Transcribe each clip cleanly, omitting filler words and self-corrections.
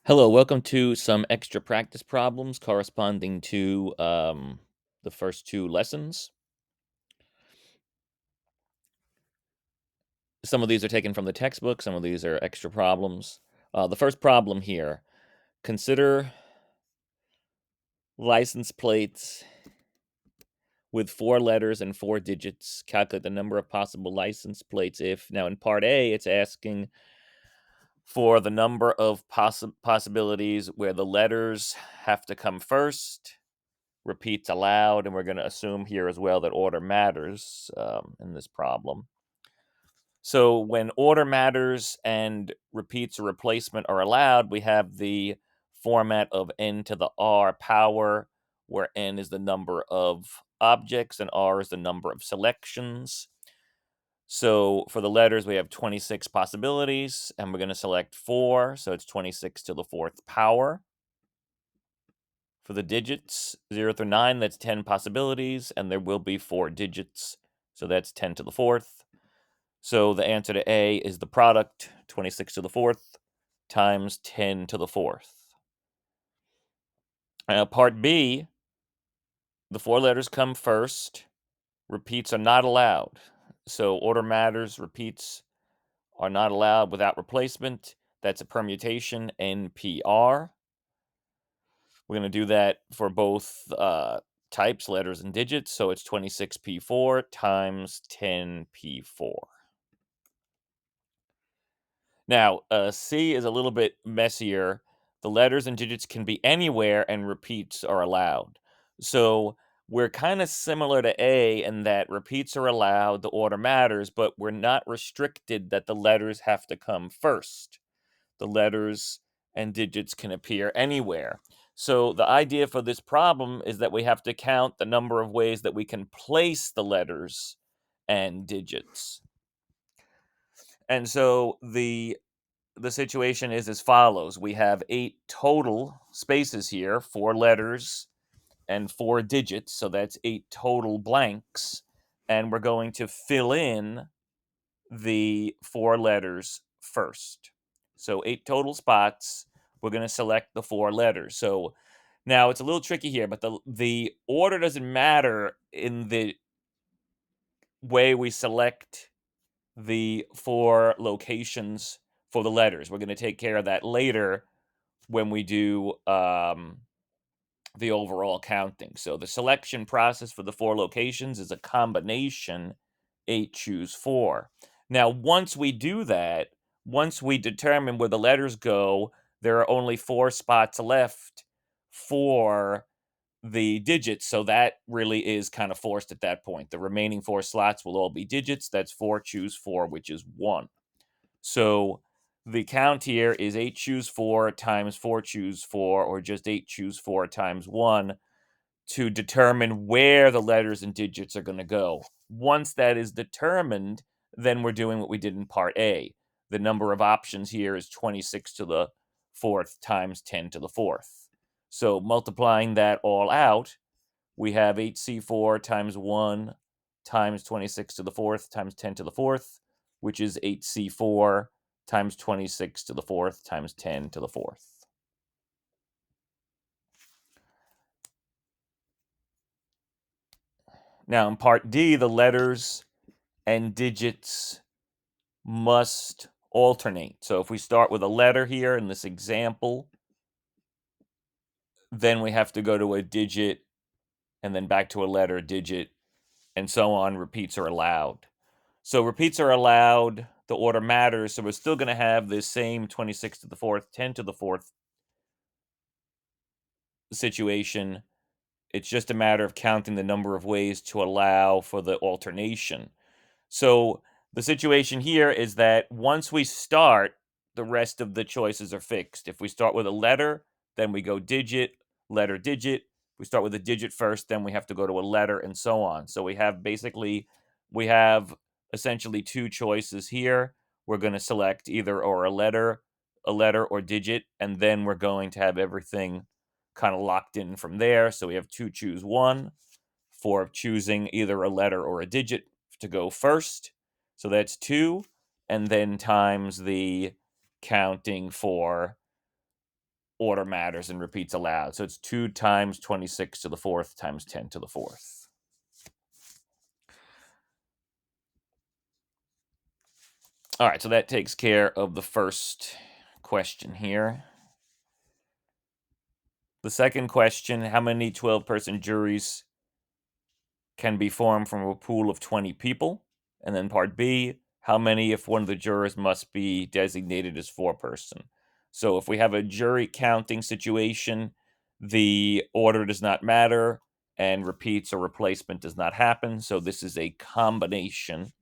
Hello, welcome to some extra practice problems corresponding to the first two lessons. Some of these are taken from the textbook, some of these are extra problems. The first problem here, consider license plates with 4 letters and 4 digits. Calculate the number of possible license plates if. Now, in part A, it's asking for the number of possibilities where the letters have to come first. Repeats aloud, and we're going to assume here as well that order matters in this problem. So when order matters and repeats or replacement are allowed, we have the format of n to the r power, where n is the number of objects and r is the number of selections. So for the letters, we have 26 possibilities, and we're going to select 4, so it's 26 to the 4th power. For the digits, 0 through 9, that's 10 possibilities, and there will be 4 digits, so that's 10 to the 4th. So the answer to A is the product, 26 to the 4th, times 10 to the 4th. Part B, the 4 letters come first. Repeats are not allowed. So order matters, repeats are not allowed without replacement. That's a permutation, NPR. We're going to do that for both types, letters and digits. So it's 26p4 times 10p4. Now, C is a little bit messier. The letters and digits can be anywhere and repeats are allowed. So we're kind of similar to A in that repeats are allowed, the order matters, but we're not restricted that the letters have to come first. The letters and digits can appear anywhere. So the idea for this problem is that we have to count the number of ways that we can place the letters and digits. And so the situation is as follows. We have 8 total spaces here, 4 letters and 4 digits, so that's 8 total blanks, and we're going to fill in the 4 letters first. So 8 total spots. We're going to select the 4 letters. So now it's a little tricky here, but the order doesn't matter in the way we select the 4 locations for the letters. We're going to take care of that later when we do the overall counting. So the selection process for the 4 locations is a combination 8 choose 4. Now, once we do that, once we determine where the letters go, there are only 4 spots left for the digits. So that really is kind of forced at that point. The remaining 4 slots will all be digits. That's 4 choose 4, which is 1. So the count here is 8 choose 4 times 4 choose 4, or just 8 choose 4 times 1 to determine where the letters and digits are going to go. Once that is determined, then we're doing what we did in part A. The number of options here is 26 to the 4th times 10 to the 4th. So multiplying that all out, we have 8c4 times 1 times 26 to the 4th times 10 to the 4th, which is 8c4 times 26 to the 4th times 10 to the 4th. Now, in part D, the letters and digits must alternate. So if we start with a letter here in this example, then we have to go to a digit and then back to a letter, digit, and so on. Repeats are allowed. So repeats are allowed. The order matters. So we're still going to have this same 26 to the 4th, 10 to the 4th situation. It's just a matter of counting the number of ways to allow for the alternation. So the situation here is that once we start, the rest of the choices are fixed. If we start with a letter, then we go digit, letter, digit. We start with a digit first, then we have to go to a letter, and so on. So we have essentially 2 choices here. We're going to select either or a letter or digit, and then we're going to have everything kind of locked in from there. So we have 2 choose 1 for choosing either a letter or a digit to go first. So that's 2, and then times the counting for order matters and repeats allowed. So it's 2 times 26 to the fourth times 10 to the fourth. All right, so that takes care of the first question here. The second question, how many 12-person juries can be formed from a pool of 20 people? And then part B, how many if one of the jurors must be designated as foreperson? So if we have a jury counting situation, the order does not matter and repeats or replacement does not happen. So this is a combination.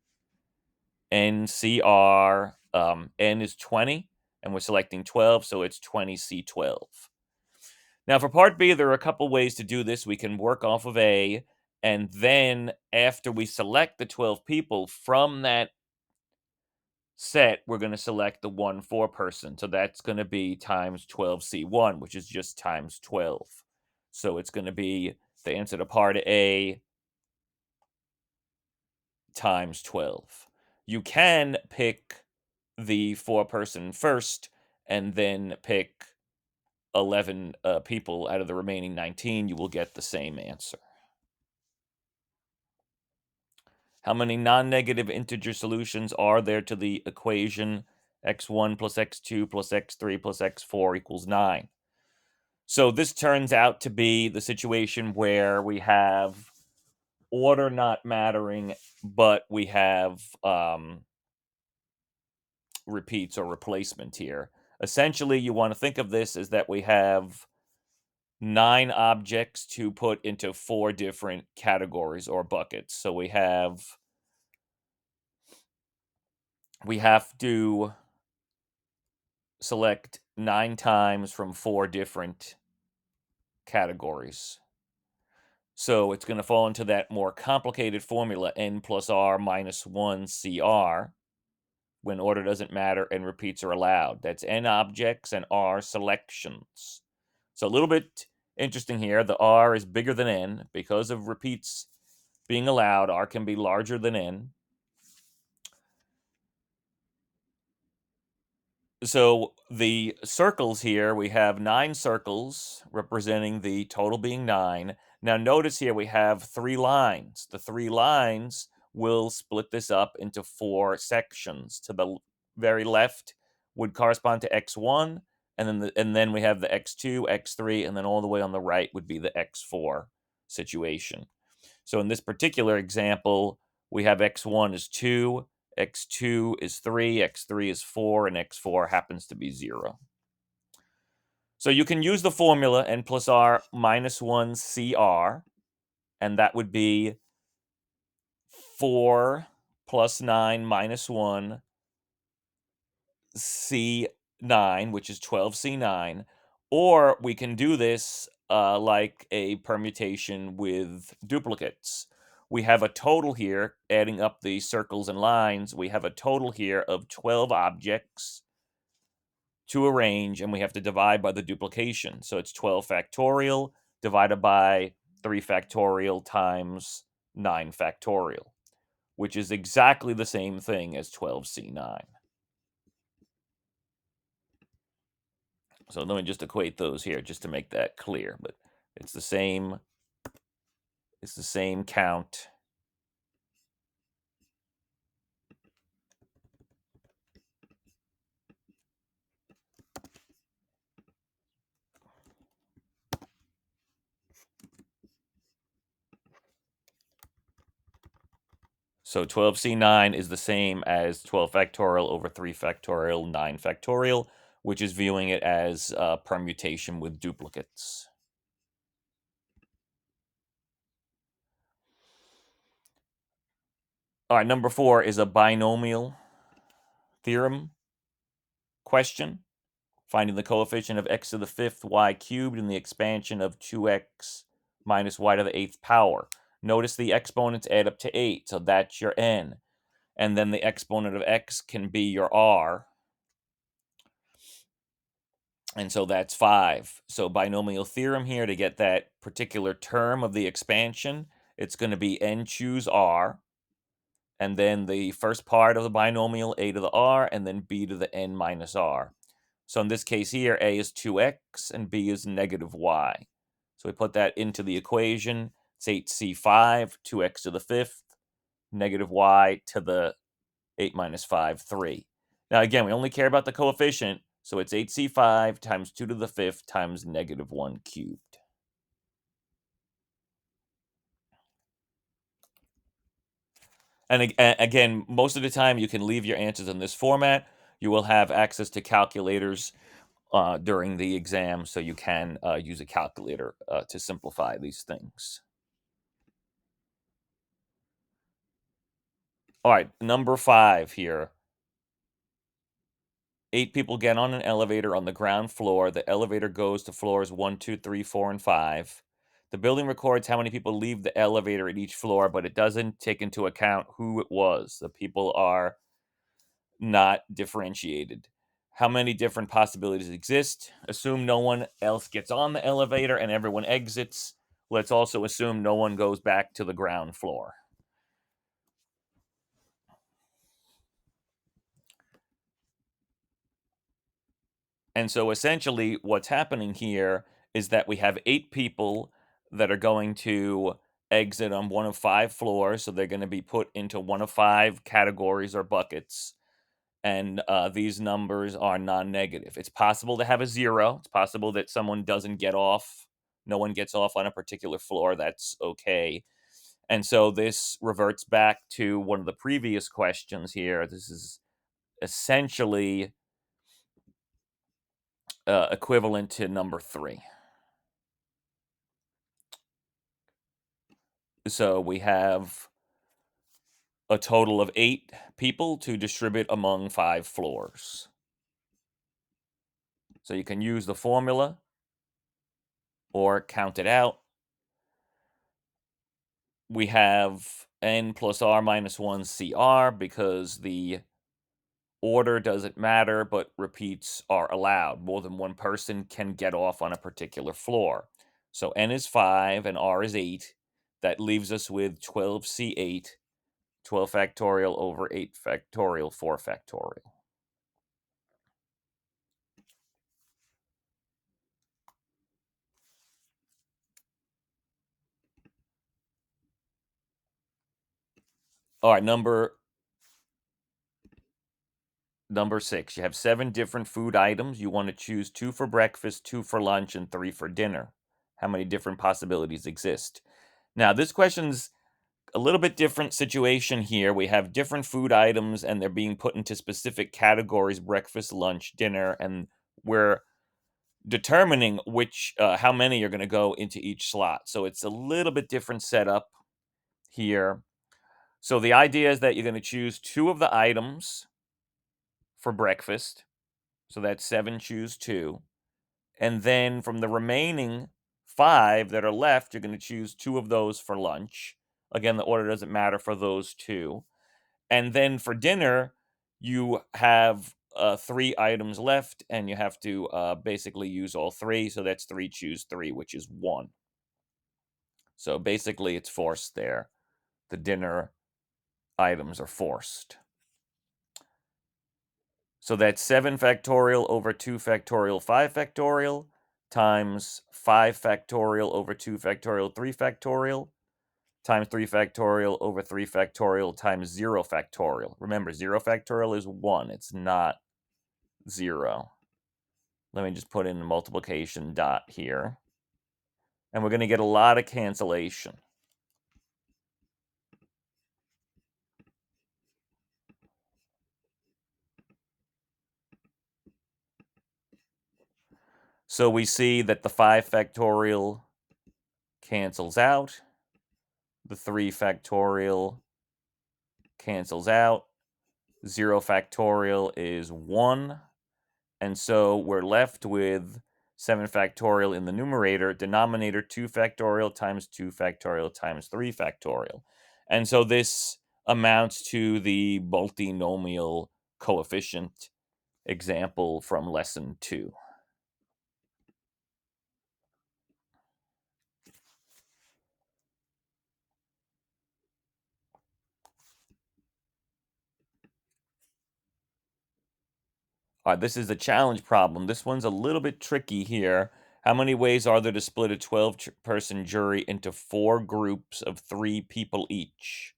NCR, N is 20, and we're selecting 12, so it's 20C12. Now, for part B, there are a couple ways to do this. We can work off of A, and then after we select the 12 people from that set, we're going to select the one foreperson. So that's going to be times 12C1, which is just times 12. So it's going to be the answer to part A times 12. You can pick the foreperson first and then pick 11 people out of the remaining 19. You will get the same answer. How many non-negative integer solutions are there to the equation x1 plus x2 plus x3 plus x4 equals 9? So this turns out to be the situation where we have order not mattering, but we have repeats or replacement here. Essentially, you want to think of this as that we have 9 objects to put into 4 different categories or buckets. So we have to select 9 times from 4 different categories. So it's going to fall into that more complicated formula, n plus r minus 1 cr, when order doesn't matter and repeats are allowed. That's n objects and r selections. So a little bit interesting here. The r is bigger than n. Because of repeats being allowed, r can be larger than n. So the circles here, we have 9 circles representing the total being 9. Now notice here we have 3 lines. The 3 lines will split this up into 4 sections. To the very left would correspond to x1, and then we have the x2, x3, and then all the way on the right would be the x4 situation. So in this particular example, we have x1 is 2, x2 is 3, x3 is 4, and x4 happens to be 0. So you can use the formula n plus r minus 1 cr, and that would be 4 plus 9 minus 1 C9, which is 12C9, or we can do this like a permutation with duplicates. We have a total here, adding up the circles and lines, we have a total here of 12 objects to arrange, and we have to divide by the duplication. So it's 12 factorial divided by 3 factorial times 9 factorial, which is exactly the same thing as 12C9. So let me just equate those here just to make that clear, but it's the same count. So 12C9 is the same as 12 factorial over 3 factorial, 9 factorial, which is viewing it as permutation with duplicates. All right, number 4 is a binomial theorem question, finding the coefficient of x to the 5th y cubed in the expansion of 2x minus y to the 8th power. Notice the exponents add up to 8, so that's your n. And then the exponent of x can be your r. And so that's 5. So binomial theorem here, to get that particular term of the expansion, it's going to be n choose r, and then the first part of the binomial, a to the r, and then b to the n minus r. So in this case here, a is 2x and b is negative y. So we put that into the equation. It's 8c5, 2x to the fifth, negative y to the 8 minus 5, 3. Now again, we only care about the coefficient, so it's 8c5 times 2 to the fifth times negative 1 cubed. And again, most of the time you can leave your answers in this format. You will have access to calculators during the exam, so you can use a calculator to simplify these things. All right, number 5 here. 8 people get on an elevator on the ground floor. The elevator goes to floors 1, 2, 3, 4, and 5. The building records how many people leave the elevator at each floor, but it doesn't take into account who it was. The people are not differentiated. How many different possibilities exist? Assume no one else gets on the elevator and everyone exits. Let's also assume no one goes back to the ground floor. And so essentially, what's happening here is that we have 8 people that are going to exit on one of 5 floors. So they're going to be put into one of 5 categories or buckets. And these numbers are non-negative. It's possible to have a 0. It's possible that someone doesn't get off. No one gets off on a particular floor. That's okay. And so this reverts back to one of the previous questions here. This is essentially equivalent to number 3. So we have a total of 8 people to distribute among 5 floors. So you can use the formula or count it out. We have n plus r minus 1 CR because the order doesn't matter, but repeats are allowed. More than one person can get off on a particular floor. So n is 5 and r is 8. That leaves us with 12c8, 12 factorial over 8 factorial, 4 factorial. All right, number 6. You have 7 different food items. You want to choose 2 for breakfast, 2 for lunch, and 3 for dinner. How many different possibilities exist? Now, this question's a little bit different situation here. We have different food items and they're being put into specific categories: breakfast, lunch, dinner, and we're determining which how many are going to go into each slot. So it's a little bit different setup here. So the idea is that you're going to choose 2 of the items for breakfast. So that's 7, choose 2. And then from the remaining 5 that are left, you're going to choose 2 of those for lunch. Again, the order doesn't matter for those 2. And then for dinner, you have 3 items left, and you have to basically use all 3. So that's 3, choose 3, which is 1. So basically, it's forced there. The dinner items are forced. So that's 7 factorial over 2 factorial, 5 factorial, times 5 factorial over 2 factorial, 3 factorial, times 3 factorial over 3 factorial times 0 factorial. Remember, 0 factorial is 1. It's not 0. Let me just put in a multiplication dot here. And we're going to get a lot of cancellation. So we see that the 5 factorial cancels out. The 3 factorial cancels out. 0 factorial is 1. And so we're left with 7 factorial in the numerator, denominator 2 factorial times 2 factorial times 3 factorial. And so this amounts to the multinomial coefficient example from lesson 2. All right, this is a challenge problem. This one's a little bit tricky here. How many ways are there to split a 12-person jury into 4 groups of 3 people each?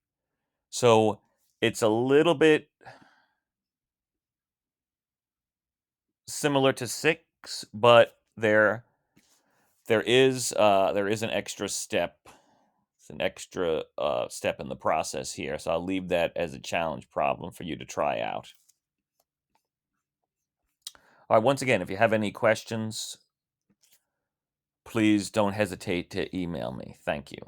So it's a little bit similar to 6, but there is an extra step. It's an extra step in the process here. So I'll leave that as a challenge problem for you to try out. All right, once again, if you have any questions, please don't hesitate to email me. Thank you.